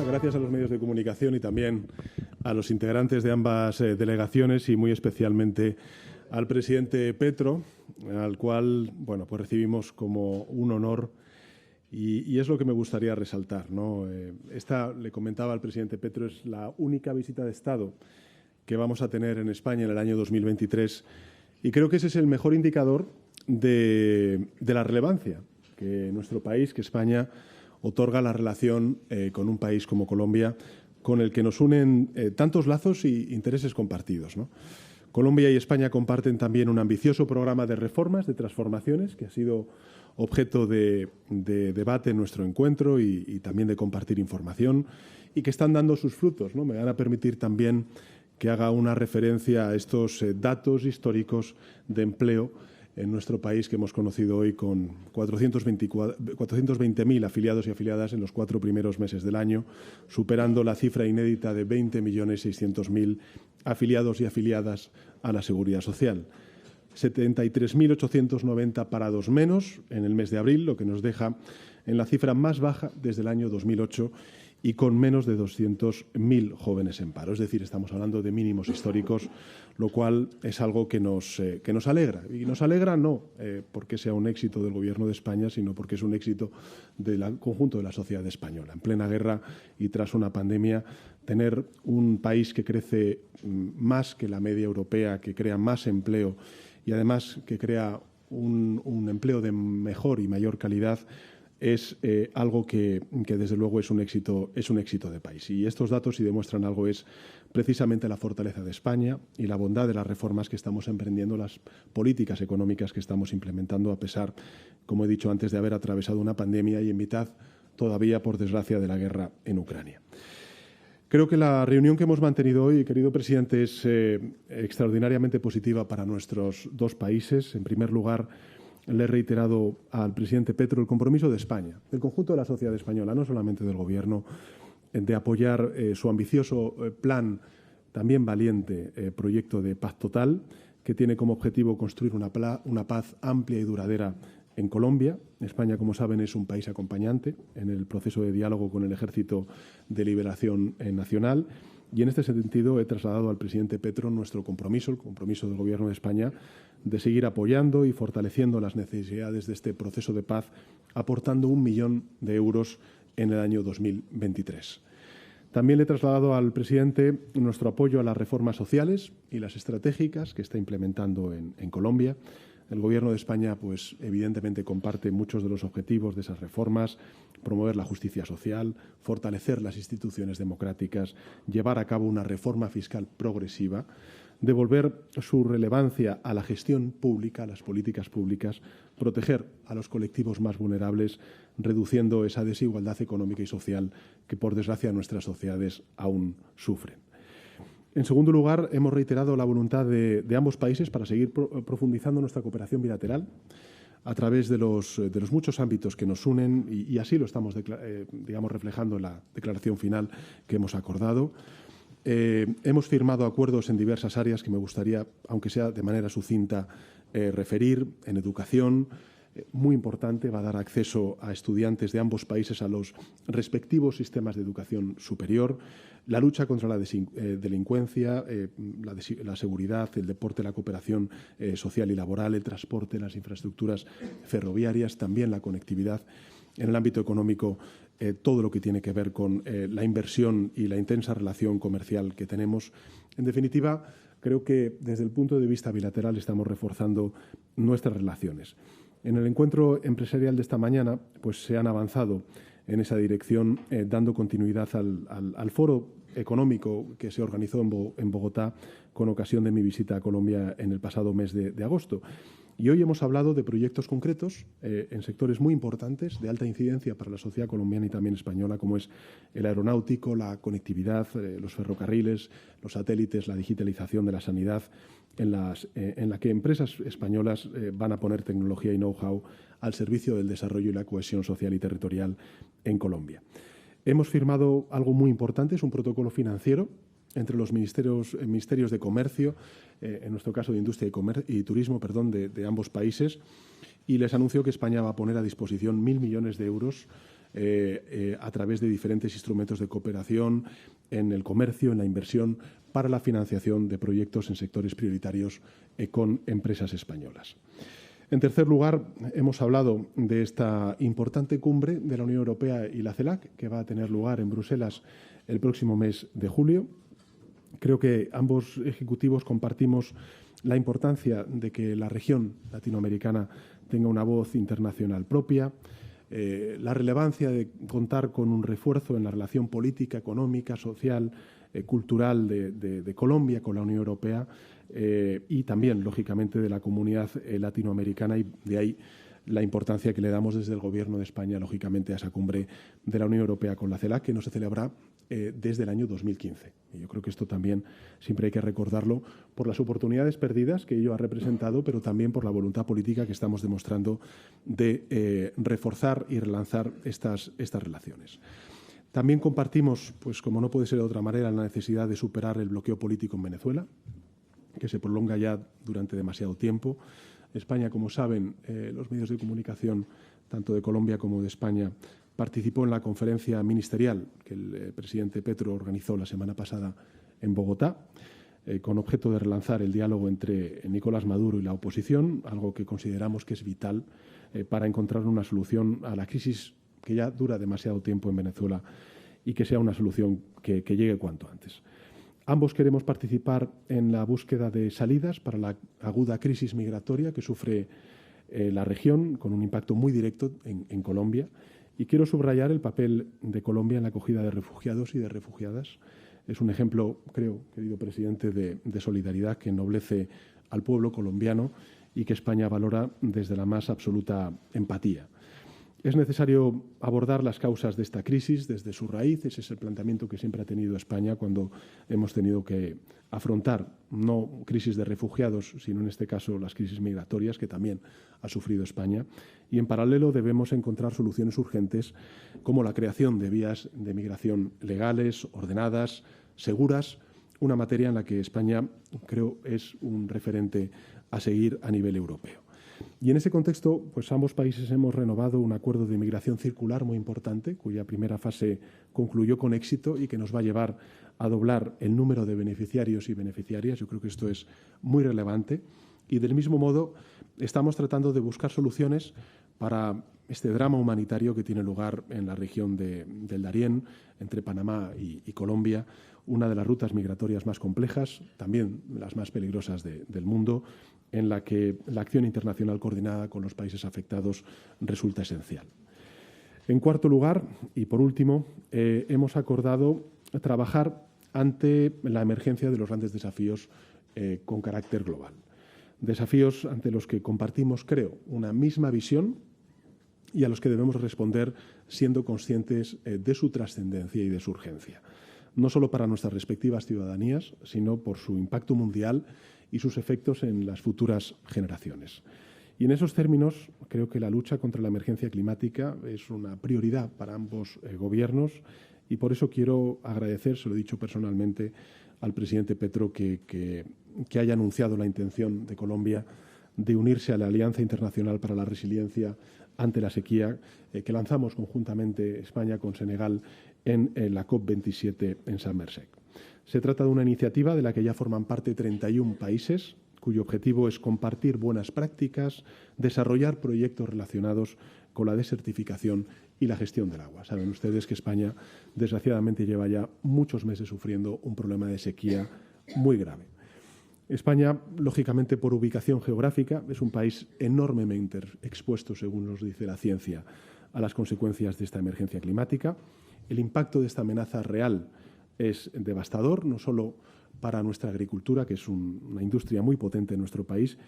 gracias a los medios de comunicación y también a los integrantes de ambas delegaciones y muy especialmente al presidente Petro, al cual pues recibimos como un honor y es lo que me gustaría resaltar, ¿no? Esta, le comentaba al presidente Petro, es la única visita de Estado que vamos a tener en España en el año 2023 y creo que ese es el mejor indicador de la relevancia que nuestro país, que España, otorga la relación con un país como Colombia, con el que nos unen tantos lazos y intereses compartidos, ¿no? Colombia y España comparten también un ambicioso programa de reformas, de transformaciones, que ha sido objeto de debate en nuestro encuentro y también de compartir información y que están dando sus frutos, ¿no? Me van a permitir también que haga una referencia a estos datos históricos de empleo en nuestro país que hemos conocido hoy con 420.000 afiliados y afiliadas en los 4 primeros meses del año, superando la cifra inédita de 20.600.000 afiliados y afiliadas a la Seguridad Social. 73.890 parados menos en el mes de abril, lo que nos deja en la cifra más baja desde el año 2008 y con menos de 200.000 jóvenes en paro. Es decir, estamos hablando de mínimos históricos, lo cual es algo que nos alegra. Y nos alegra no porque sea un éxito del Gobierno de España, sino porque es un éxito del conjunto de la sociedad española. En plena guerra y tras una pandemia, tener un país que crece más que la media europea, que crea más empleo y además que crea un empleo de mejor y mayor calidad, es algo que desde luego es un éxito de país. Y estos datos, si demuestran algo, es precisamente la fortaleza de España y la bondad de las reformas que estamos emprendiendo, las políticas económicas que estamos implementando, a pesar, como he dicho antes, de haber atravesado una pandemia y en mitad todavía, por desgracia, de la guerra en Ucrania. Creo que la reunión que hemos mantenido hoy, querido presidente, es extraordinariamente positiva para nuestros dos países. En primer lugar, le he reiterado al presidente Petro el compromiso de España, del conjunto de la sociedad española, no solamente del Gobierno, de apoyar su ambicioso plan, también valiente proyecto de paz total, que tiene como objetivo construir una paz amplia y duradera en Colombia. España, como saben, es un país acompañante en el proceso de diálogo con el Ejército de Liberación Nacional. Y en este sentido he trasladado al presidente Petro nuestro compromiso, el compromiso del Gobierno de España, de seguir apoyando y fortaleciendo las necesidades de este proceso de paz, aportando 1 millón de euros en el año 2023. También le he trasladado al presidente nuestro apoyo a las reformas sociales y las estratégicas que está implementando en Colombia. El Gobierno de España, pues, evidentemente comparte muchos de los objetivos de esas reformas: promover la justicia social, fortalecer las instituciones democráticas, llevar a cabo una reforma fiscal progresiva, devolver su relevancia a la gestión pública, a las políticas públicas, proteger a los colectivos más vulnerables, reduciendo esa desigualdad económica y social que, por desgracia, nuestras sociedades aún sufren. En segundo lugar, hemos reiterado la voluntad de ambos países para seguir profundizando nuestra cooperación bilateral a través de los muchos ámbitos que nos unen y así lo estamos reflejando en la declaración final que hemos acordado. Hemos firmado acuerdos en diversas áreas que me gustaría, aunque sea de manera sucinta, referir. En educación, muy importante, va a dar acceso a estudiantes de ambos países a los respectivos sistemas de educación superior. La lucha contra la delincuencia, la seguridad, el deporte, la cooperación social y laboral, el transporte, las infraestructuras ferroviarias, también la conectividad. En el ámbito económico, todo lo que tiene que ver con la inversión y la intensa relación comercial que tenemos. En definitiva, creo que desde el punto de vista bilateral estamos reforzando nuestras relaciones. En el encuentro empresarial de esta mañana, pues se han avanzado en esa dirección, dando continuidad al foro económico que se organizó en Bogotá con ocasión de mi visita a Colombia en el pasado mes de agosto. Y hoy hemos hablado de proyectos concretos en sectores muy importantes, de alta incidencia para la sociedad colombiana y también española, como es el aeronáutico, la conectividad, los ferrocarriles, los satélites, la digitalización de la sanidad, en la que empresas españolas van a poner tecnología y know-how al servicio del desarrollo y la cohesión social y territorial en Colombia. Hemos firmado algo muy importante, es un protocolo financiero entre los ministerios de comercio, en nuestro caso de industria y turismo, de ambos países, y les anuncio que España va a poner a disposición 1.000 millones de euros a través de diferentes instrumentos de cooperación en el comercio, en la inversión, para la financiación de proyectos en sectores prioritarios con empresas españolas. En tercer lugar, hemos hablado de esta importante cumbre de la Unión Europea y la CELAC, que va a tener lugar en Bruselas el próximo mes de julio. Creo que ambos ejecutivos compartimos la importancia de que la región latinoamericana tenga una voz internacional propia, la relevancia de contar con un refuerzo en la relación política, económica, social, cultural de Colombia con la Unión Europea y también, lógicamente, de la comunidad latinoamericana, y de ahí la importancia que le damos desde el Gobierno de España, lógicamente, a esa cumbre de la Unión Europea con la CELAC, que no se celebra desde el año 2015. Y yo creo que esto también siempre hay que recordarlo por las oportunidades perdidas que ello ha representado, pero también por la voluntad política que estamos demostrando de reforzar y relanzar estas relaciones. También compartimos, pues como no puede ser de otra manera, la necesidad de superar el bloqueo político en Venezuela, que se prolonga ya durante demasiado tiempo. España, como saben, los medios de comunicación, tanto de Colombia como de España, participó en la conferencia ministerial que el presidente Petro organizó la semana pasada en Bogotá, con objeto de relanzar el diálogo entre Nicolás Maduro y la oposición, algo que consideramos que es vital para encontrar una solución a la crisis que ya dura demasiado tiempo en Venezuela y que sea una solución que llegue cuanto antes. Ambos queremos participar en la búsqueda de salidas para la aguda crisis migratoria que sufre la región, con un impacto muy directo en Colombia. Y quiero subrayar el papel de Colombia en la acogida de refugiados y de refugiadas. Es un ejemplo, creo, querido presidente, de solidaridad que ennoblece al pueblo colombiano y que España valora desde la más absoluta empatía. Es necesario abordar las causas de esta crisis desde su raíz. Ese es el planteamiento que siempre ha tenido España cuando hemos tenido que afrontar no crisis de refugiados, sino en este caso las crisis migratorias que también ha sufrido España. Y en paralelo debemos encontrar soluciones urgentes como la creación de vías de migración legales, ordenadas, seguras, una materia en la que España, creo, es un referente a seguir a nivel europeo. Y en ese contexto, pues ambos países hemos renovado un acuerdo de migración circular muy importante, cuya primera fase concluyó con éxito y que nos va a llevar a doblar el número de beneficiarios y beneficiarias. Yo creo que esto es muy relevante. Y del mismo modo, estamos tratando de buscar soluciones para este drama humanitario que tiene lugar en la región del Darién, entre Panamá y Colombia, una de las rutas migratorias más complejas, también las más peligrosas del mundo, en la que la acción internacional coordinada con los países afectados resulta esencial. En cuarto lugar, y por último, hemos acordado trabajar ante la emergencia de los grandes desafíos con carácter global. Desafíos ante los que compartimos, creo, una misma visión y a los que debemos responder siendo conscientes de su trascendencia y de su urgencia, no solo para nuestras respectivas ciudadanías, sino por su impacto mundial y sus efectos en las futuras generaciones. Y en esos términos, creo que la lucha contra la emergencia climática es una prioridad para ambos gobiernos y por eso quiero agradecer, se lo he dicho personalmente, al presidente Petro que haya anunciado la intención de Colombia de unirse a la Alianza Internacional para la Resiliencia ante la sequía que lanzamos conjuntamente España con Senegal en la COP27 en Sharm el-Sheikh. Se trata de una iniciativa de la que ya forman parte 31 países, cuyo objetivo es compartir buenas prácticas, desarrollar proyectos relacionados con la desertificación y la gestión del agua. Saben ustedes que España, desgraciadamente, lleva ya muchos meses sufriendo un problema de sequía muy grave. España, lógicamente, por ubicación geográfica, es un país enormemente expuesto, según nos dice la ciencia, a las consecuencias de esta emergencia climática. El impacto de esta amenaza real es devastador, no solo para nuestra agricultura, que es una industria muy potente en nuestro país,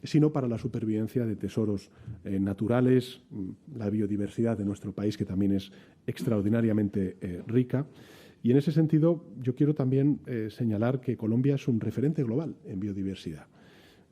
sino para la supervivencia de tesoros naturales, la biodiversidad de nuestro país, que también es extraordinariamente rica. Y en ese sentido, yo quiero también señalar que Colombia es un referente global en biodiversidad.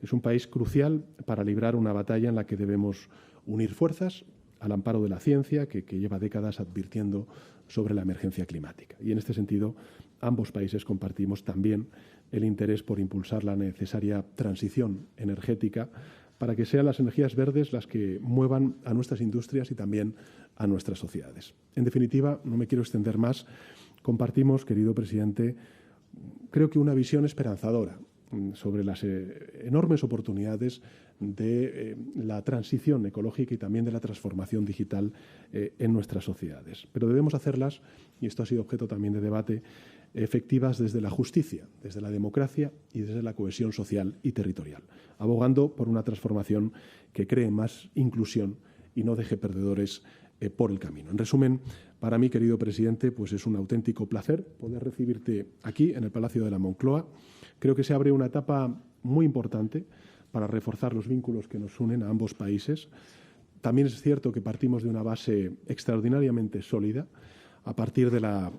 Es un país crucial para librar una batalla en la que debemos unir fuerzas al amparo de la ciencia, que lleva décadas advirtiendo sobre la emergencia climática. Y en este sentido, ambos países compartimos también el interés por impulsar la necesaria transición energética para que sean las energías verdes las que muevan a nuestras industrias y también a nuestras sociedades. En definitiva, no me quiero extender más. Compartimos, querido presidente, creo que una visión esperanzadora sobre las enormes oportunidades de la transición ecológica y también de la transformación digital en nuestras sociedades. Pero debemos hacerlas, y esto ha sido objeto también de debate, efectivas desde la justicia, desde la democracia y desde la cohesión social y territorial, abogando por una transformación que cree más inclusión y no deje perdedores por el camino. En resumen, para mí, querido presidente, pues es un auténtico placer poder recibirte aquí en el Palacio de la Moncloa. Creo que se abre una etapa muy importante para reforzar los vínculos que nos unen a ambos países. También es cierto que partimos de una base extraordinariamente sólida a partir de la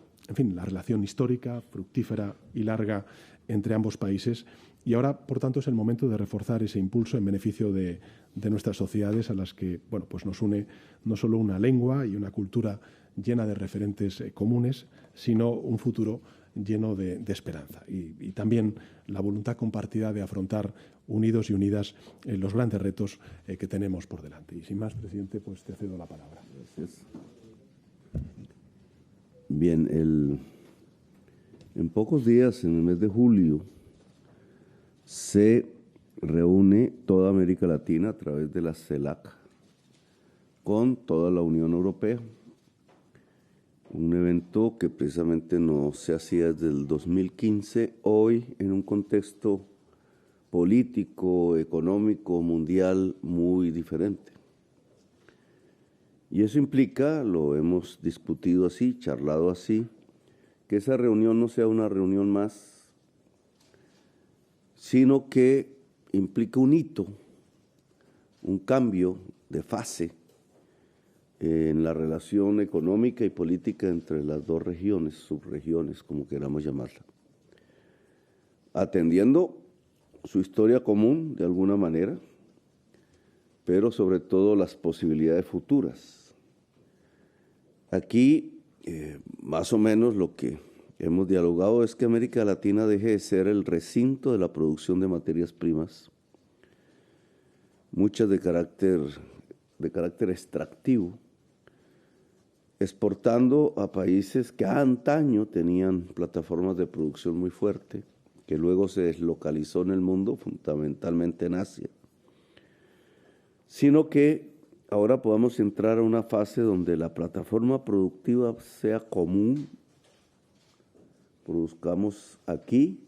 relación histórica, fructífera y larga entre ambos países. Y ahora, por tanto, es el momento de reforzar ese impulso en beneficio de nuestras sociedades a las que pues nos une no solo una lengua y una cultura llena de referentes comunes, sino un futuro lleno de esperanza y también la voluntad compartida de afrontar unidos y unidas los grandes retos que tenemos por delante. Y sin más, presidente, pues te cedo la palabra. Gracias. Bien, en pocos días, en el mes de julio, se reúne toda América Latina a través de la CELAC con toda la Unión Europea. Un evento que precisamente no se hacía desde el 2015, hoy en un contexto político, económico, mundial muy diferente. Y eso implica, lo hemos discutido así, charlado así, que esa reunión no sea una reunión más, sino que implica un hito, un cambio de fase en la relación económica y política entre las dos regiones, subregiones, como queramos llamarla, atendiendo su historia común de alguna manera, pero sobre todo las posibilidades futuras. Aquí, más o menos lo que hemos dialogado es que América Latina deje de ser el recinto de la producción de materias primas, muchas de carácter extractivo, exportando a países que antaño tenían plataformas de producción muy fuerte, que luego se deslocalizó en el mundo, fundamentalmente en Asia, sino que ahora podamos entrar a una fase donde la plataforma productiva sea común, produzcamos aquí,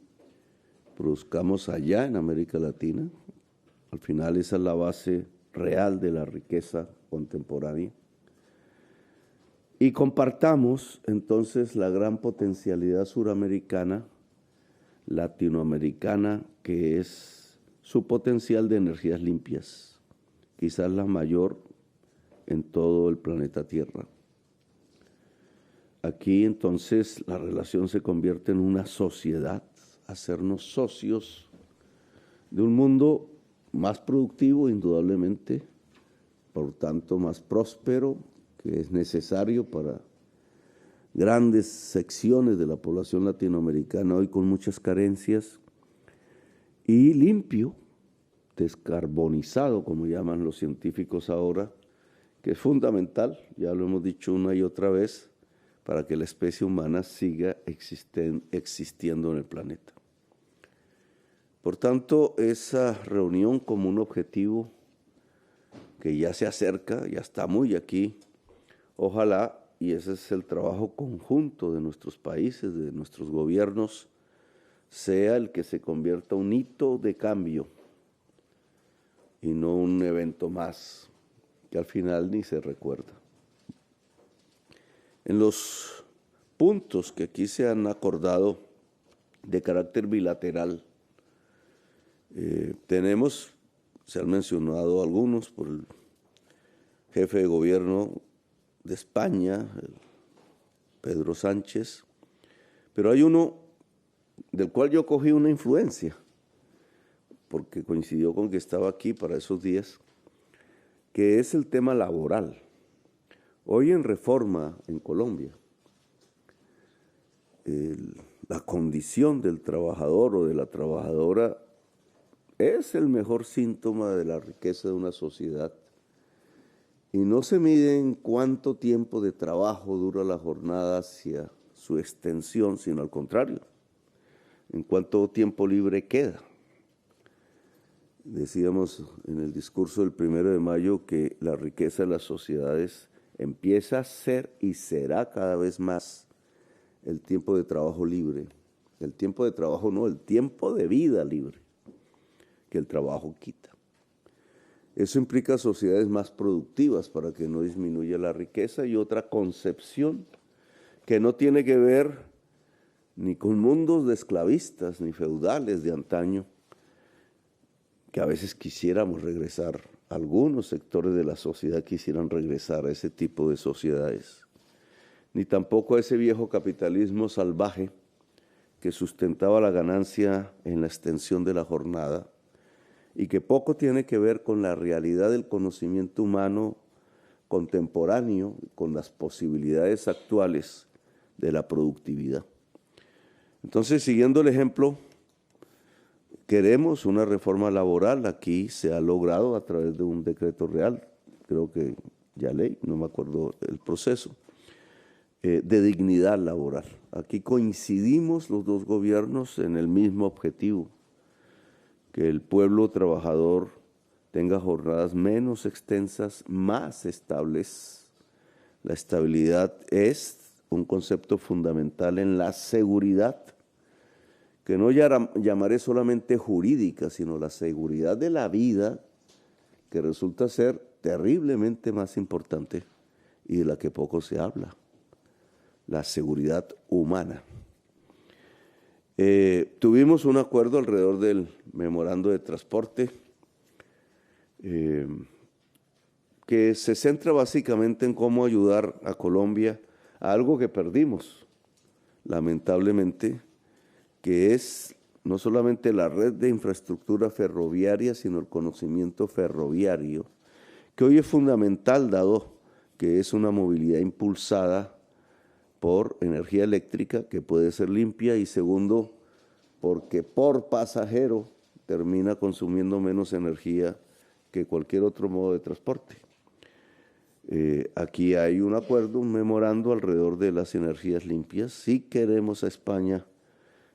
produzcamos allá en América Latina. Al final esa es la base real de la riqueza contemporánea. Y compartamos entonces la gran potencialidad suramericana, latinoamericana, que es su potencial de energías limpias, quizás la mayor en todo el planeta Tierra. Aquí entonces la relación se convierte en una sociedad, hacernos socios de un mundo más productivo, indudablemente, por tanto más próspero, que es necesario para grandes secciones de la población latinoamericana hoy con muchas carencias, y limpio, descarbonizado, como llaman los científicos ahora, que es fundamental, ya lo hemos dicho una y otra vez, para que la especie humana siga existiendo en el planeta. Por tanto, esa reunión como un objetivo que ya se acerca, ya está muy aquí, ojalá, y ese es el trabajo conjunto de nuestros países, de nuestros gobiernos, sea el que se convierta un hito de cambio y no un evento más que al final ni se recuerda. En los puntos que aquí se han acordado de carácter bilateral, se han mencionado algunos por el jefe de gobierno de España, Pedro Sánchez, pero hay uno del cual yo cogí una influencia, porque coincidió con que estaba aquí para esos días, que es el tema laboral. Hoy en Reforma, en Colombia, la condición del trabajador o de la trabajadora es el mejor síntoma de la riqueza de una sociedad. Y no se mide en cuánto tiempo de trabajo dura la jornada hacia su extensión, sino al contrario, en cuánto tiempo libre queda. Decíamos en el discurso del 1 de mayo que la riqueza de las sociedades empieza a ser y será cada vez más el tiempo de trabajo libre. El tiempo de trabajo no, el tiempo de vida libre que el trabajo quita. Eso implica sociedades más productivas para que no disminuya la riqueza y otra concepción que no tiene que ver ni con mundos de esclavistas ni feudales de antaño, que a veces quisiéramos regresar, algunos sectores de la sociedad quisieran regresar a ese tipo de sociedades, ni tampoco a ese viejo capitalismo salvaje que sustentaba la ganancia en la extensión de la jornada y que poco tiene que ver con la realidad del conocimiento humano contemporáneo, con las posibilidades actuales de la productividad. Entonces, siguiendo el ejemplo, queremos una reforma laboral. Aquí se ha logrado a través de un decreto real, creo que ya ley, no me acuerdo el proceso, de dignidad laboral. Aquí coincidimos los dos gobiernos en el mismo objetivo, que el pueblo trabajador tenga jornadas menos extensas, más estables. La estabilidad es un concepto fundamental en la seguridad, que no llamaré solamente jurídica, sino la seguridad de la vida, que resulta ser terriblemente más importante y de la que poco se habla, la seguridad humana. Tuvimos un acuerdo alrededor del memorando de transporte que se centra básicamente en cómo ayudar a Colombia a algo que perdimos, lamentablemente, que es no solamente la red de infraestructura ferroviaria, sino el conocimiento ferroviario, que hoy es fundamental dado que es una movilidad impulsada por energía eléctrica que puede ser limpia y segundo, porque por pasajero termina consumiendo menos energía que cualquier otro modo de transporte. Aquí hay un acuerdo, un memorando alrededor de las energías limpias. Sí queremos a España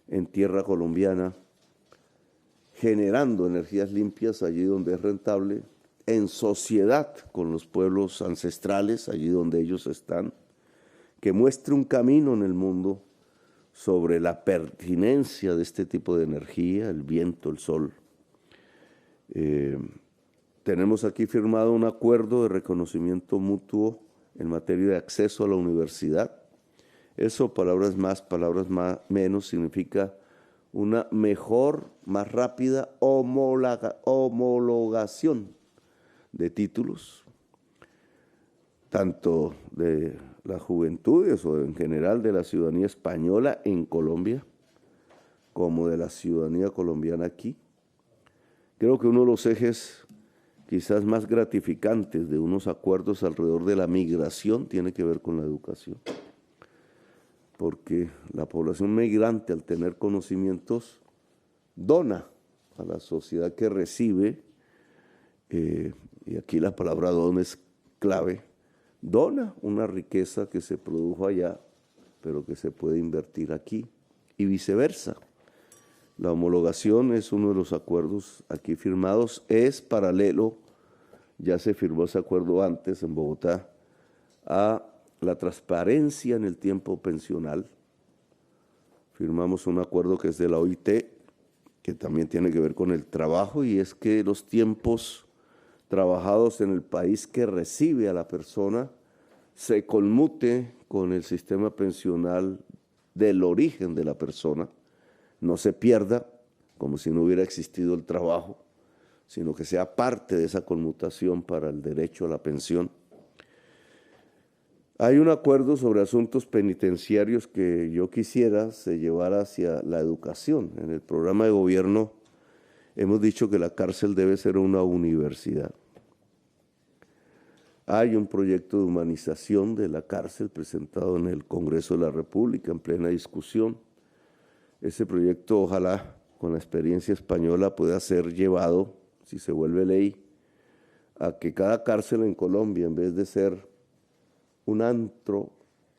en tierra colombiana generando energías limpias allí donde es rentable, en sociedad con los pueblos ancestrales, allí donde ellos están, que muestre un camino en el mundo sobre la pertinencia de este tipo de energía, el viento, el sol. Tenemos aquí firmado un acuerdo de reconocimiento mutuo en materia de acceso a la universidad. Eso, palabras más, menos, significa una mejor, más rápida homologación de títulos, tanto de las juventudes o en general de la ciudadanía española en Colombia, como de la ciudadanía colombiana aquí. Creo que uno de los ejes quizás más gratificantes de unos acuerdos alrededor de la migración tiene que ver con la educación, porque la población migrante, al tener conocimientos, dona a la sociedad que recibe, y aquí la palabra don es clave, dona una riqueza que se produjo allá, pero que se puede invertir aquí, y viceversa. La homologación es uno de los acuerdos aquí firmados, es paralelo, ya se firmó ese acuerdo antes en Bogotá, a la transparencia en el tiempo pensional. Firmamos un acuerdo que es de la OIT, que también tiene que ver con el trabajo, y es que los tiempos trabajados en el país que recibe a la persona se conmute con el sistema pensional del origen de la persona, no se pierda como si no hubiera existido el trabajo, sino que sea parte de esa conmutación para el derecho a la pensión. Hay un acuerdo sobre asuntos penitenciarios que yo quisiera se llevara hacia la educación. En el programa de gobierno hemos dicho que la cárcel debe ser una universidad. Hay un proyecto de humanización de la cárcel presentado en el Congreso de la República en plena discusión. Ese proyecto ojalá con la experiencia española, pueda ser llevado, si se vuelve ley, a que cada cárcel en Colombia, en vez de ser un antro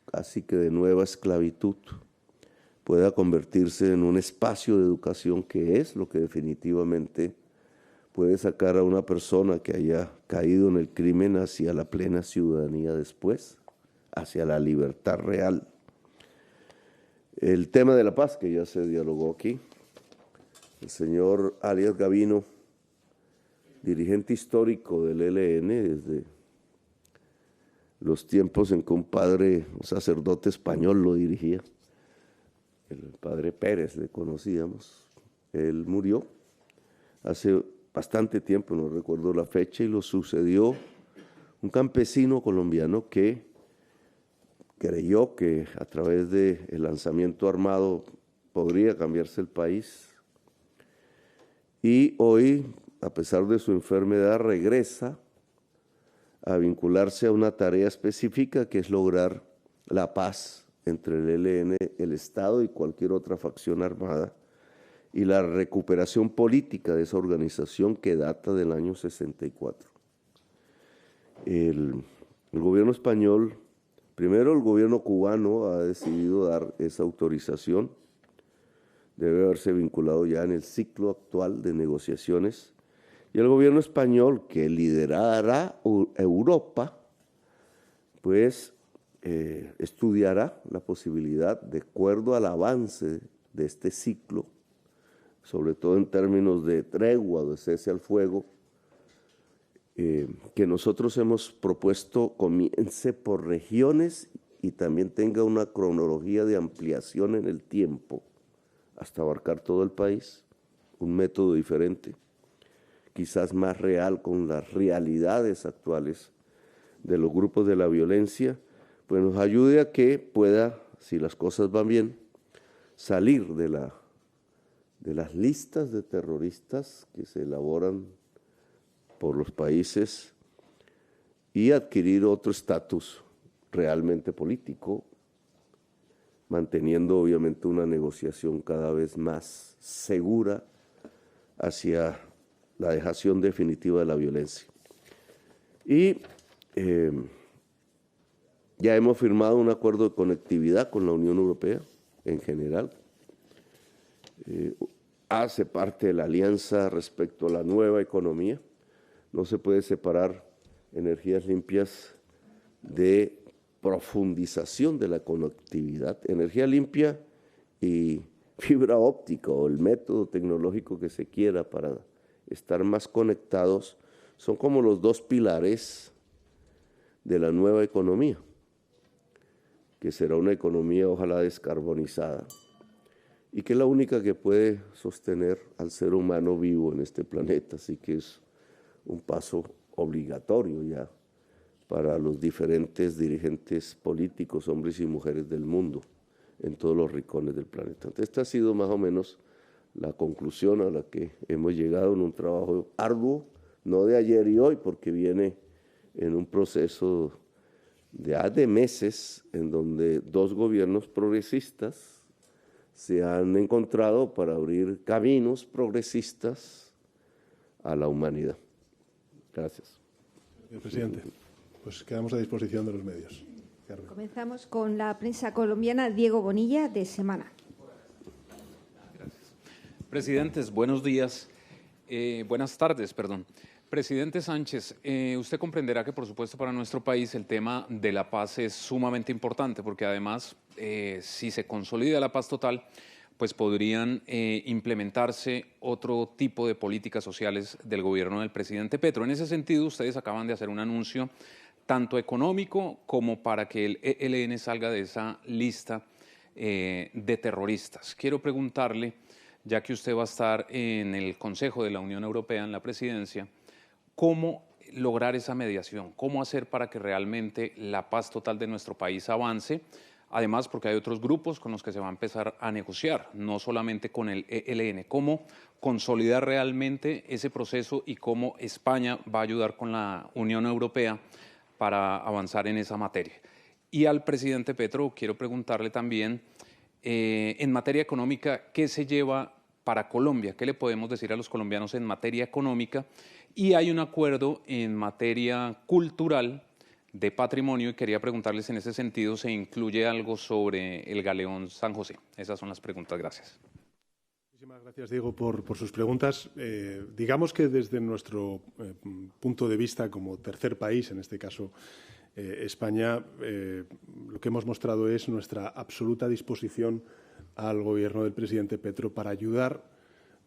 casi que de nueva esclavitud, pueda convertirse en un espacio de educación, que es lo que definitivamente puede sacar a una persona que haya caído en el crimen hacia la plena ciudadanía después, hacia la libertad real. El tema de la paz, que ya se dialogó aquí, el señor Alias Gavino, dirigente histórico del ELN desde los tiempos en que un sacerdote español lo dirigía, el padre Pérez le conocíamos. Él murió hace bastante tiempo, no recuerdo la fecha, y lo sucedió un campesino colombiano que creyó que a través del lanzamiento armado podría cambiarse el país, y hoy, a pesar de su enfermedad, regresa a vincularse a una tarea específica, que es lograr la paz entre el ELN, el Estado y cualquier otra facción armada, y la recuperación política de esa organización que data del año 64. El gobierno español, primero el gobierno cubano ha decidido dar esa autorización, debe haberse vinculado ya en el ciclo actual de negociaciones, y el gobierno español, que liderará Europa, pues estudiará la posibilidad, de acuerdo al avance de este ciclo, sobre todo en términos de tregua o de cese al fuego, que nosotros hemos propuesto comience por regiones y también tenga una cronología de ampliación en el tiempo hasta abarcar todo el país, un método diferente, quizás más real con las realidades actuales de los grupos de la violencia, pues nos ayude a que pueda, si las cosas van bien, salir de las listas de terroristas que se elaboran por los países y adquirir otro estatus realmente político, manteniendo obviamente una negociación cada vez más segura hacia la dejación definitiva de la violencia. Y ya hemos firmado un acuerdo de conectividad con la Unión Europea en general. Hace parte de la alianza respecto a la nueva economía. No se puede separar energías limpias de profundización de la conectividad. Energía limpia y fibra óptica, o el método tecnológico que se quiera para estar más conectados, son como los dos pilares de la nueva economía, que será una economía ojalá descarbonizada, y que es la única que puede sostener al ser humano vivo en este planeta. Así que es un paso obligatorio ya para los diferentes dirigentes políticos, hombres y mujeres del mundo, en todos los rincones del planeta. Entonces, esta ha sido más o menos la conclusión a la que hemos llegado en un trabajo arduo, no de ayer y hoy, porque viene en un proceso de meses en donde dos gobiernos progresistas se han encontrado para abrir caminos progresistas a la humanidad. Gracias. Señor presidente, pues quedamos a disposición de los medios. Carmen. Comenzamos con la prensa colombiana. Diego Bonilla, de Semana. Gracias. Presidentes, buenos días. Buenas tardes, perdón. Presidente Sánchez, usted comprenderá que, por supuesto, para nuestro país el tema de la paz es sumamente importante, porque además, si se consolida la paz total, pues podrían implementarse otro tipo de políticas sociales del gobierno del presidente Petro. En ese sentido, ustedes acaban de hacer un anuncio tanto económico como para que el ELN salga de esa lista de terroristas. Quiero preguntarle, ya que usted va a estar en el Consejo de la Unión Europea, en la presidencia, ¿cómo lograr esa mediación? ¿Cómo hacer para que realmente la paz total de nuestro país avance? Además, porque hay otros grupos con los que se va a empezar a negociar, no solamente con el ELN. ¿Cómo consolidar realmente ese proceso y cómo España va a ayudar con la Unión Europea para avanzar en esa materia? Y al presidente Petro quiero preguntarle también, en materia económica, ¿qué se lleva para Colombia. ¿Qué le podemos decir a los colombianos en materia económica? Y hay un acuerdo en materia cultural de patrimonio y quería preguntarles en ese sentido, ¿se incluye algo sobre el Galeón San José? Esas son las preguntas. Gracias. Muchísimas gracias, Diego, por sus preguntas. Digamos que desde nuestro punto de vista como tercer país, en este caso España, lo que hemos mostrado es nuestra absoluta disposición al Gobierno del presidente Petro para ayudar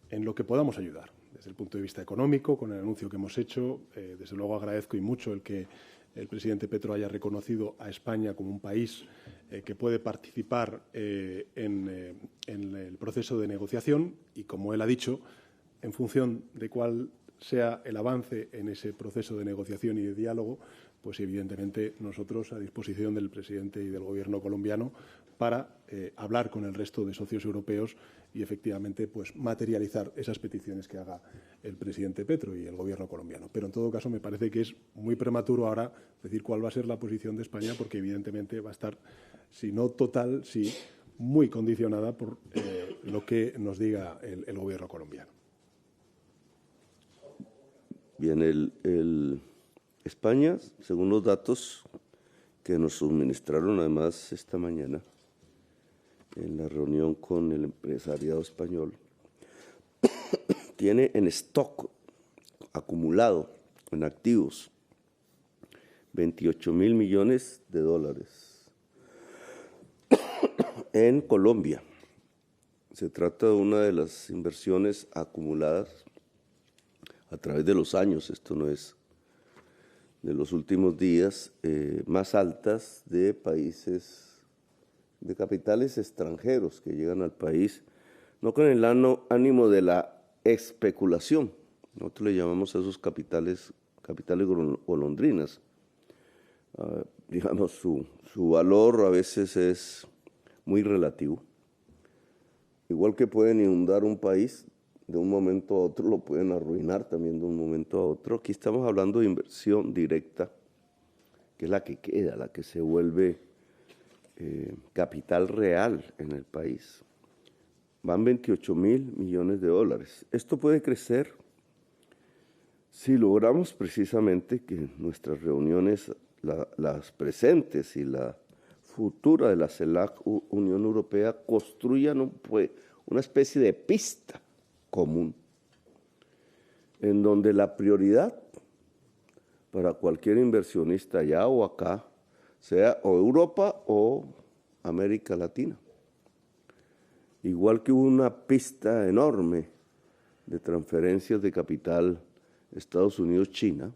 en lo que podamos ayudar. Desde el punto de vista económico, con el anuncio que hemos hecho, desde luego agradezco y mucho el que el presidente Petro haya reconocido a España como un país que puede participar en el proceso de negociación y, como él ha dicho, en función de cuál sea el avance en ese proceso de negociación y de diálogo, pues evidentemente nosotros a disposición del presidente y del Gobierno colombiano para hablar con el resto de socios europeos y efectivamente pues materializar esas peticiones que haga el presidente Petro y el Gobierno colombiano. Pero en todo caso me parece que es muy prematuro ahora decir cuál va a ser la posición de España porque evidentemente va a estar, si no total, sí muy condicionada por lo que nos diga el Gobierno colombiano. Bien, España, según los datos que nos suministraron además esta mañana en la reunión con el empresariado español, tiene en stock acumulado en activos 28.000 millones de dólares. En Colombia se trata de una de las inversiones acumuladas a través de los años, esto no es de los últimos días, más altas de países, de capitales extranjeros que llegan al país, no con el ánimo de la especulación, nosotros le llamamos a esos capitales golondrinas. Digamos, su valor a veces es muy relativo. Igual que pueden inundar un país, de un momento a otro lo pueden arruinar también de un momento a otro. Aquí estamos hablando de inversión directa, que es la que queda, la que se vuelve capital real en el país. Van 28.000 millones de dólares. Esto puede crecer si logramos precisamente que nuestras reuniones, las presentes y la futura de la CELAC Unión Europea, construyan una especie de pista común, en donde la prioridad para cualquier inversionista allá o acá sea o Europa o América Latina. Igual que hubo una pista enorme de transferencias de capital Estados Unidos-China,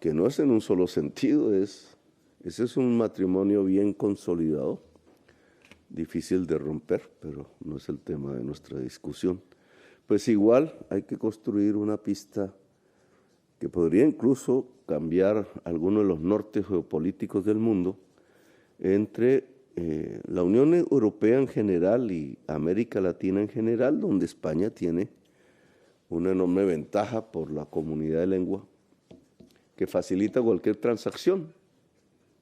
que no es en un solo sentido, ese es un matrimonio bien consolidado, difícil de romper, pero no es el tema de nuestra discusión. Pues igual hay que construir una pista que podría incluso cambiar algunos de los nortes geopolíticos del mundo entre la Unión Europea en general y América Latina en general, donde España tiene una enorme ventaja por la comunidad de lengua que facilita cualquier transacción,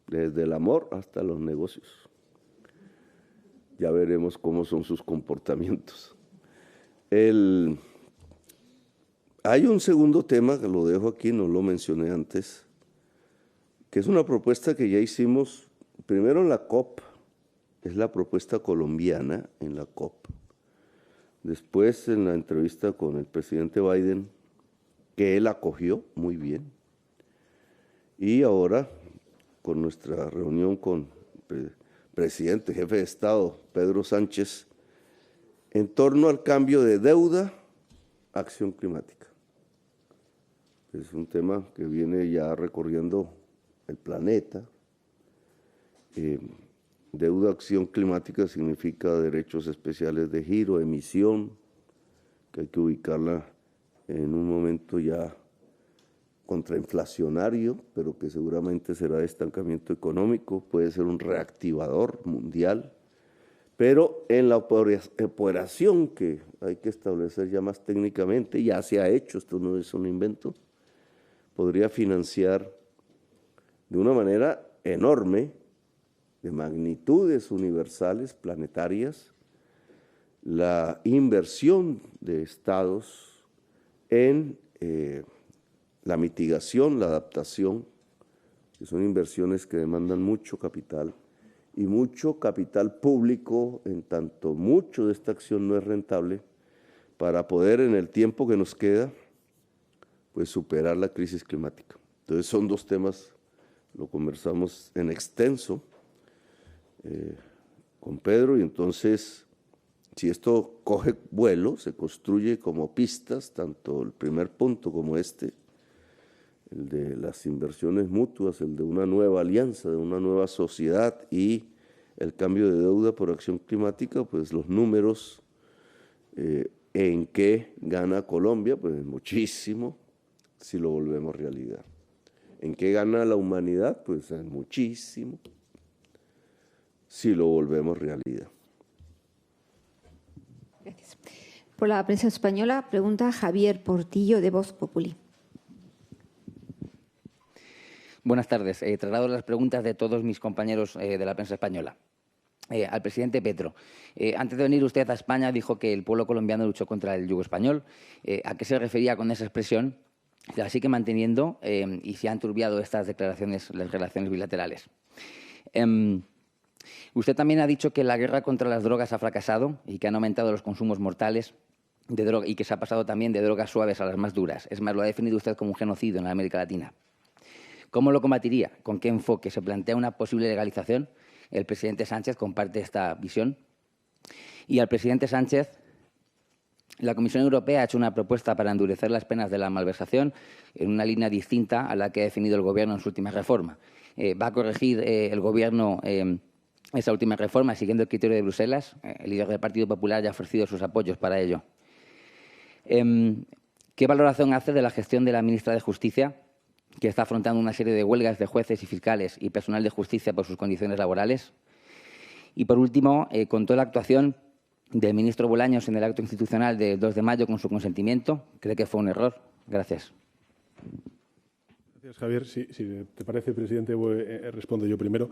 desde el amor hasta los negocios. Ya veremos cómo son sus comportamientos. Hay un segundo tema, que lo dejo aquí, no lo mencioné antes, que es una propuesta que ya hicimos primero en la COP, es la propuesta colombiana en la COP. Después en la entrevista con el presidente Biden, que él acogió muy bien. Y ahora con nuestra reunión con el presidente, jefe de Estado, Pedro Sánchez, en torno al cambio de deuda, acción climática. Es un tema que viene ya recorriendo el planeta. Deuda, acción climática significa derechos especiales de giro, emisión, que hay que ubicarla en un momento ya contrainflacionario, pero que seguramente será de estancamiento económico, puede ser un reactivador mundial, pero en la operación que hay que establecer ya más técnicamente, ya se ha hecho, esto no es un invento, podría financiar de una manera enorme, de magnitudes universales, planetarias, la inversión de estados en la mitigación, la adaptación, que son inversiones que demandan mucho capital y mucho capital público, en tanto mucho de esta acción no es rentable, para poder en el tiempo que nos queda, pues superar la crisis climática. Entonces son dos temas, lo conversamos en extenso con Pedro, y entonces si esto coge vuelo, se construye como pistas, tanto el primer punto como este, el de las inversiones mutuas, el de una nueva alianza, de una nueva sociedad y el cambio de deuda por acción climática, pues los números en qué gana Colombia, pues muchísimo, si lo volvemos realidad. ¿En qué gana la humanidad? Pues muchísimo, si lo volvemos realidad. Gracias. Por la prensa española, pregunta Javier Portillo, de Voz Populi. Buenas tardes. Traslado las preguntas de todos mis compañeros de la prensa española. Al presidente Petro. Antes de venir usted a España dijo que el pueblo colombiano luchó contra el yugo español. ¿A qué se refería con esa expresión? ¿La sigue manteniendo y se han turbiado estas declaraciones, las relaciones bilaterales? Usted también ha dicho que la guerra contra las drogas ha fracasado y que han aumentado los consumos mortales de droga y que se ha pasado también de drogas suaves a las más duras. Es más, lo ha definido usted como un genocidio en la América Latina. ¿Cómo lo combatiría? ¿Con qué enfoque? ¿Se plantea una posible legalización? El presidente Sánchez comparte esta visión. Y al presidente Sánchez, la Comisión Europea ha hecho una propuesta para endurecer las penas de la malversación en una línea distinta a la que ha definido el Gobierno en su última reforma. ¿Va a corregir el Gobierno esa última reforma siguiendo el criterio de Bruselas? El líder del Partido Popular ya ha ofrecido sus apoyos para ello. ¿Qué valoración hace de la gestión de la ministra de Justicia, que está afrontando una serie de huelgas de jueces y fiscales y personal de justicia por sus condiciones laborales? Y, por último, contó la actuación del ministro Bolaños en el acto institucional del 2 de mayo con su consentimiento. ¿Cree que fue un error? Gracias. Gracias, Javier. Si te parece, presidente, respondo yo primero.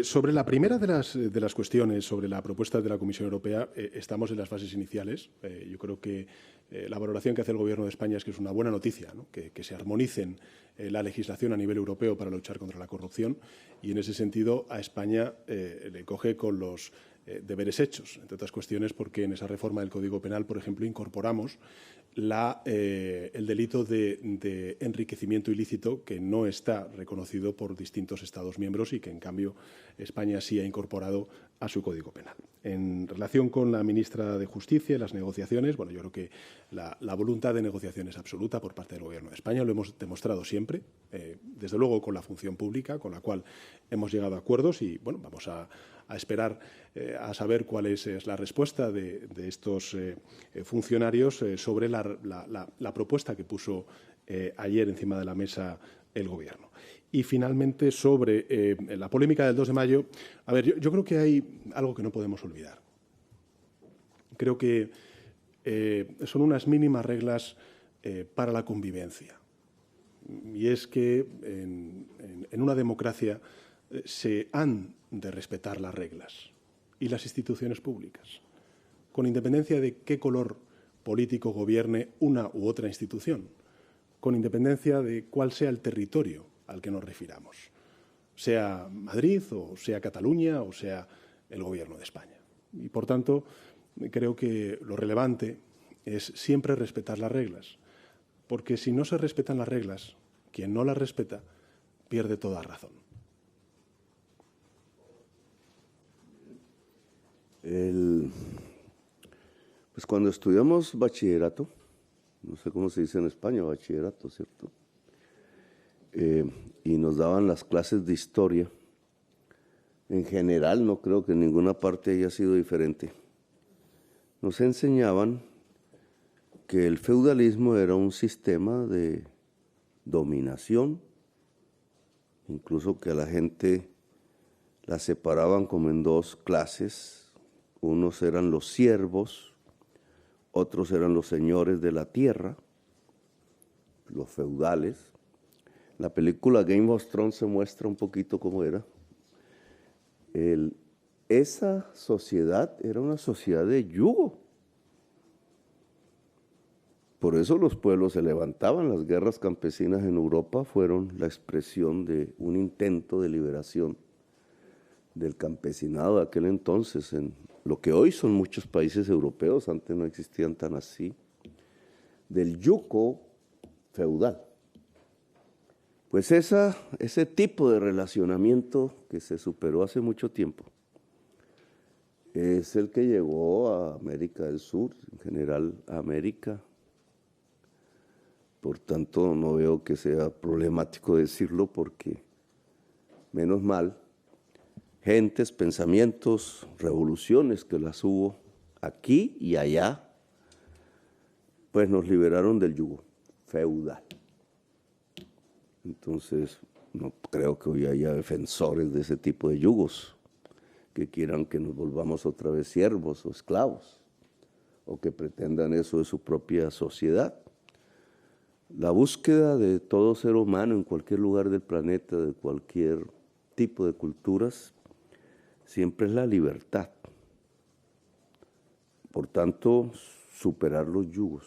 Sobre la primera de las cuestiones, sobre la propuesta de la Comisión Europea, estamos en las fases iniciales. Yo creo que la valoración que hace el Gobierno de España es que es una buena noticia, ¿no? que se armonicen la legislación a nivel europeo para luchar contra la corrupción, y en ese sentido a España le coge con los deberes hechos, entre otras cuestiones porque en esa reforma del Código Penal, por ejemplo, incorporamos el delito de enriquecimiento ilícito, que no está reconocido por distintos Estados miembros y que, en cambio, España sí ha incorporado a su Código Penal. En relación con la ministra de Justicia y las negociaciones, bueno, yo creo que la voluntad de negociación es absoluta por parte del Gobierno de España. Lo hemos demostrado siempre, desde luego con la función pública, con la cual hemos llegado a acuerdos y, bueno, vamos a esperar a saber cuál es la respuesta de estos funcionarios sobre la propuesta que puso ayer encima de la mesa el Gobierno. Y, finalmente, sobre la polémica del 2 de mayo, a ver, yo creo que hay algo que no podemos olvidar. Creo que son unas mínimas reglas para la convivencia. Y es que en una democracia se han de respetar las reglas y las instituciones públicas, con independencia de qué color político gobierne una u otra institución, con independencia de cuál sea el territorio al que nos refiramos, sea Madrid o sea Cataluña o sea el Gobierno de España. Y, por tanto, creo que lo relevante es siempre respetar las reglas, porque si no se respetan las reglas, quien no las respeta pierde toda razón. Pues cuando estudiamos bachillerato, no sé cómo se dice en España, bachillerato, ¿cierto? Y nos daban las clases de historia. En general, no creo que en ninguna parte haya sido diferente. Nos enseñaban que el feudalismo era un sistema de dominación, incluso que a la gente la separaban como en dos clases. Unos eran los siervos, otros eran los señores de la tierra, los feudales. La película Game of Thrones se muestra un poquito cómo era. esa sociedad era una sociedad de yugo. Por eso los pueblos se levantaban. Las guerras campesinas en Europa fueron la expresión de un intento de liberación del campesinado de aquel entonces, en lo que hoy son muchos países europeos, antes no existían tan así, del yugo feudal. Pues ese tipo de relacionamiento que se superó hace mucho tiempo es el que llegó a América del Sur, en general a América. Por tanto, no veo que sea problemático decirlo porque, menos mal, gentes, pensamientos, revoluciones que las hubo aquí y allá, pues nos liberaron del yugo feudal. Entonces, no creo que hoy haya defensores de ese tipo de yugos que quieran que nos volvamos otra vez siervos o esclavos, o que pretendan eso de su propia sociedad. La búsqueda de todo ser humano en cualquier lugar del planeta, de cualquier tipo de culturas, siempre es la libertad. Por tanto, superar los yugos.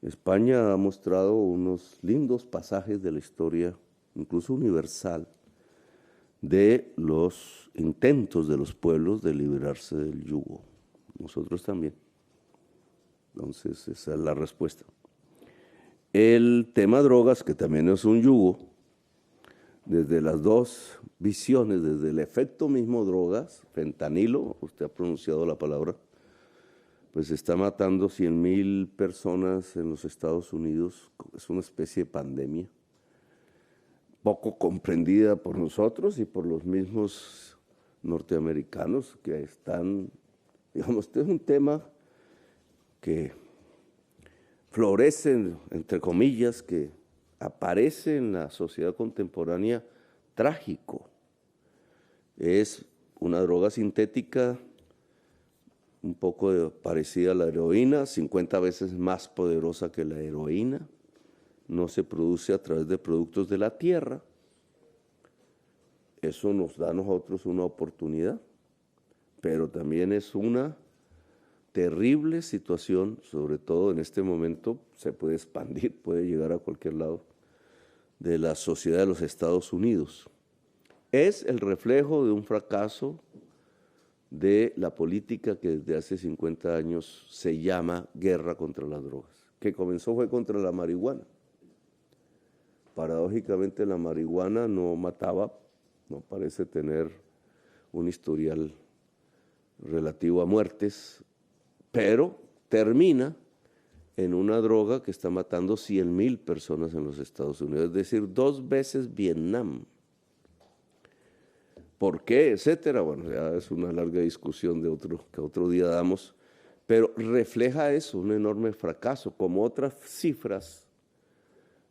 España ha mostrado unos lindos pasajes de la historia, incluso universal, de los intentos de los pueblos de liberarse del yugo. Nosotros también. Entonces, esa es la respuesta. El tema drogas, que también es un yugo, desde las dos visiones, desde el efecto mismo drogas, fentanilo, usted ha pronunciado la palabra, pues está matando 100,000 personas en los Estados Unidos, es una especie de pandemia, poco comprendida por nosotros y por los mismos norteamericanos que están, digamos, este es un tema que florece, entre comillas, que aparece en la sociedad contemporánea trágico. Es una droga sintética un poco parecida a la heroína, 50 veces más poderosa que la heroína. No se produce a través de productos de la tierra. Eso nos da a nosotros una oportunidad, pero también es una terrible situación, sobre todo en este momento, se puede expandir, puede llegar a cualquier lado de la sociedad de los Estados Unidos. Es el reflejo de un fracaso de la política que desde hace 50 años se llama guerra contra las drogas, que comenzó fue contra la marihuana. Paradójicamente la marihuana no mataba, no parece tener un historial relativo a muertes, pero termina en una droga que está matando 100,000 personas en los Estados Unidos, es decir, 2 veces Vietnam. ¿Por qué? Etcétera. Bueno, ya es una larga discusión que otro día damos, pero refleja eso, un enorme fracaso. Como otras cifras,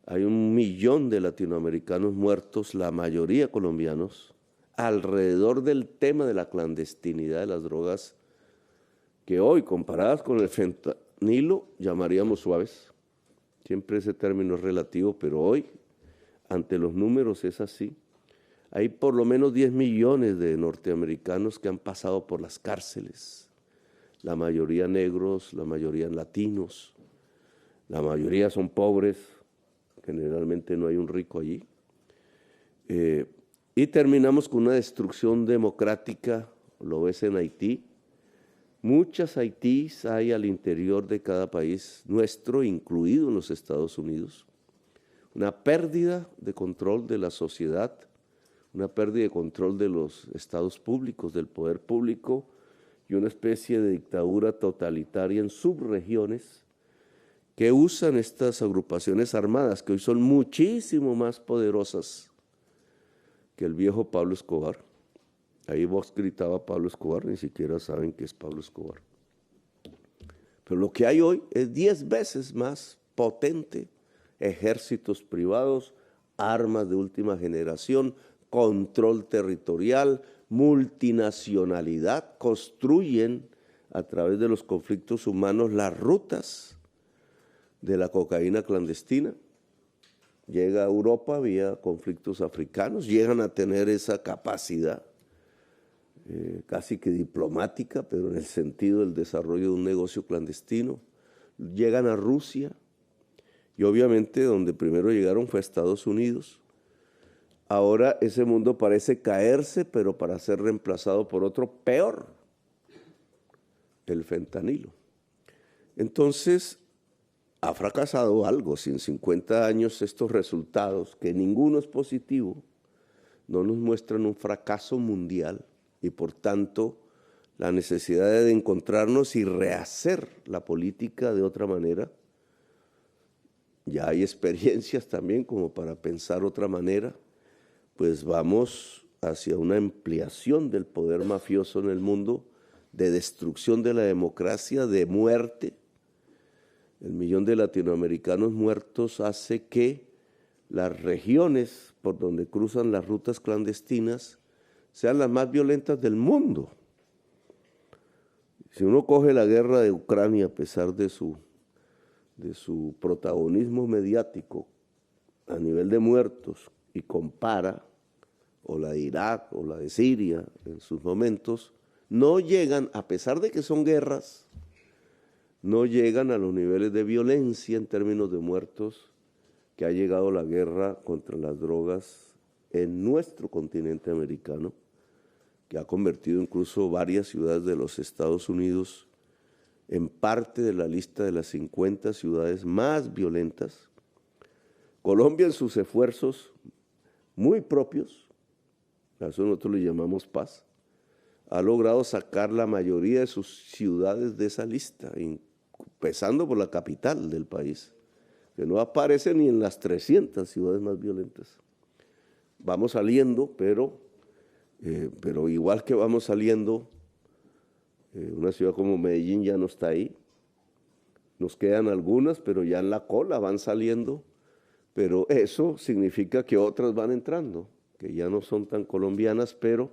hay 1,000,000 de latinoamericanos muertos, la mayoría colombianos, alrededor del tema de la clandestinidad de las drogas, que hoy, comparadas con el fentanilo, llamaríamos suaves. Siempre ese término es relativo, pero hoy, ante los números es así. Hay por lo menos 10 millones de norteamericanos que han pasado por las cárceles, la mayoría negros, la mayoría latinos, la mayoría son pobres, generalmente no hay un rico allí. Y terminamos con una destrucción democrática, lo ves en Haití. Muchas Haitís hay al interior de cada país nuestro, incluido en los Estados Unidos. Una pérdida de control de la sociedad, una pérdida de control de los estados públicos, del poder público, y una especie de dictadura totalitaria en subregiones que usan estas agrupaciones armadas, que hoy son muchísimo más poderosas que el viejo Pablo Escobar. Ahí vos gritaba Pablo Escobar, ni siquiera saben qué es Pablo Escobar. Pero lo que hay hoy es 10 veces más potente, ejércitos privados, armas de última generación, control territorial, multinacionalidad, construyen a través de los conflictos humanos las rutas de la cocaína clandestina. Llega a Europa vía conflictos africanos, llegan a tener esa capacidad. casi que diplomática, pero en el sentido del desarrollo de un negocio clandestino. Llegan a Rusia y obviamente donde primero llegaron fue a Estados Unidos. Ahora ese mundo parece caerse, pero para ser reemplazado por otro peor, el fentanilo. Entonces, ha fracasado algo. Si en 50 años estos resultados, que ninguno es positivo, no nos muestran un fracaso mundial y por tanto la necesidad de encontrarnos y rehacer la política de otra manera. Ya hay experiencias también como para pensar otra manera, pues vamos hacia una ampliación del poder mafioso en el mundo, de destrucción de la democracia, de muerte. El 1.000.000 de latinoamericanos muertos hace que las regiones por donde cruzan las rutas clandestinas sean las más violentas del mundo. Si uno coge la guerra de Ucrania, a pesar de su protagonismo mediático a nivel de muertos, y compara, o la de Irak, o la de Siria, en sus momentos, no llegan, a pesar de que son guerras, no llegan a los niveles de violencia en términos de muertos que ha llegado la guerra contra las drogas en nuestro continente americano, que ha convertido incluso varias ciudades de los Estados Unidos en parte de la lista de las 50 ciudades más violentas. Colombia, en sus esfuerzos muy propios, a eso nosotros le llamamos paz, ha logrado sacar la mayoría de sus ciudades de esa lista, empezando por la capital del país, que no aparece ni en las 300 ciudades más violentas. Vamos saliendo, pero igual que vamos saliendo, una ciudad como Medellín ya no está ahí. Nos quedan algunas, pero ya en la cola van saliendo. Pero eso significa que otras van entrando, que ya no son tan colombianas, pero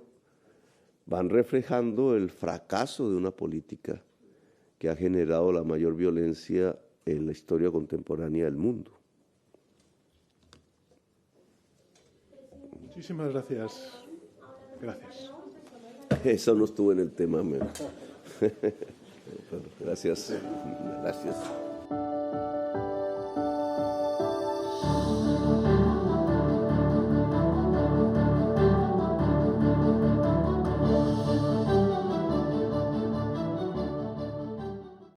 van reflejando el fracaso de una política que ha generado la mayor violencia en la historia contemporánea del mundo. Muchísimas gracias. Gracias. Eso no estuvo en el tema. Gracias. Gracias.